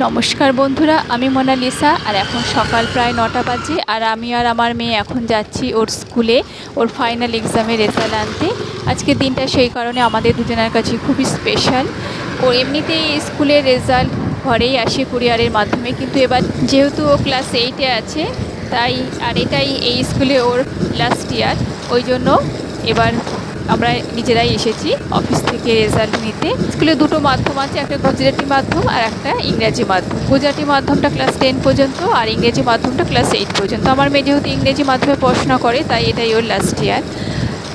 নমস্কার বন্ধুরা, আমি মোনালিসা। আর এখন সকাল প্রায় 9টা বাজে। আর আমি আর আমার মেয়ে এখন যাচ্ছি ওর স্কুলে ওর ফাইনাল এক্সামের রেজাল্ট আনতে। আজকের দিনটা সেই কারণে আমাদের দুজনের কাছে খুবই স্পেশাল। ও এমনিতেই স্কুলের রেজাল্ট ঘরেই আসে কুরিয়ারের মাধ্যমে, কিন্তু এবার যেহেতু ও ক্লাস 8-এ আছে তাই, আর এটাই এই স্কুলে ওর লাস্ট ইয়ার, ওই জন্য এবার আমরা নিজেরাই এসেছি অফিস থেকে রেজাল্ট নিতে। স্কুলে দুটো মাধ্যম আছে, একটা গুজরাটি মাধ্যম আর একটা ইংরেজি মাধ্যম। গুজরাটি মাধ্যমটা ক্লাস 10 পর্যন্ত আর ইংরেজি মাধ্যমটা ক্লাস 8 পর্যন্ত। আমার মেয়ে যেহেতু ইংরেজি মাধ্যমে পড়াশোনা করে তাই এটাই ওর লাস্ট ইয়ার।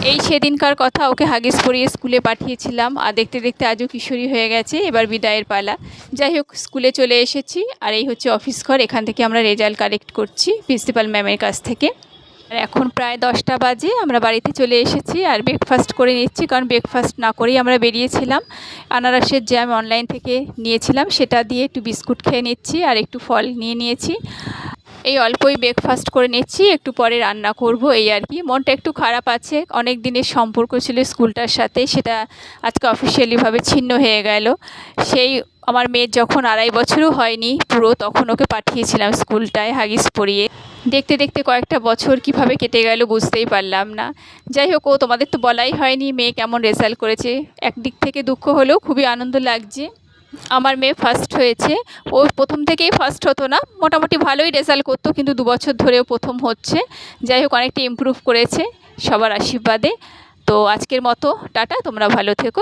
এই সেদিনকার কথা, ওকে হাগিস পরিয়ে স্কুলে পাঠিয়েছিলাম আর দেখতে দেখতে আজও কিশোরী হয়ে গেছে। এবার বিদায়ের পালা। যাই হোক, স্কুলে চলে এসেছি আর এই হচ্ছে অফিস ঘর। এখান থেকে আমরা রেজাল্ট কালেক্ট করছি প্রিন্সিপাল ম্যামের কাছ থেকে। আর এখন প্রায় 10টা বাজে, আমরা বাড়িতে চলে এসেছি আর ব্রেকফাস্ট করে নিচ্ছি, কারণ ব্রেকফাস্ট না করেই আমরা বেরিয়েছিলাম। আনারসের জ্যাম অনলাইন থেকে নিয়েছিলাম, সেটা দিয়ে একটু বিস্কুট খেয়ে নিচ্ছি আর একটু ফল নিয়েছি। এই অল্পই ব্রেকফাস্ট করে নিচ্ছি, একটু পরে রান্না করব এই আর কি। মনটা একটু খারাপ আছে, অনেক দিনের সম্পর্ক ছিল স্কুলটার সাথে, সেটা আজকে অফিসিয়ালিভাবে ছিন্ন হয়ে গেল। সেই আমার মেয়ের যখন 2.5 বছরও হয়নি পুরো, তখন ওকে পাঠিয়েছিলাম স্কুলটায় হাগিস পরিয়ে। দেখতে দেখতে কয়েকটা বছর কিভাবে কেটে গেল বুঝতেই পারলাম না। যাই হোক, তোমাদের তো বলাই হয়নি মেয়ে কেমন রেজাল্ট করেছে। একদিক থেকে দুঃখ হলেও খুবই আনন্দ লাগছে। আমার মেয়ে ফার্স্ট হয়েছে। ও প্রথম থেকেই ফার্স্ট হতো না, মোটামুটি ভালোই রেজাল্ট করতো, কিন্তু 2 বছর ধরেও প্রথম হচ্ছে। যাই হোক, অনেকটা ইমপ্রুভ করেছে সবার আশীর্বাদে। তো আজকের মতো টাটা, তোমরা ভালো থেকো।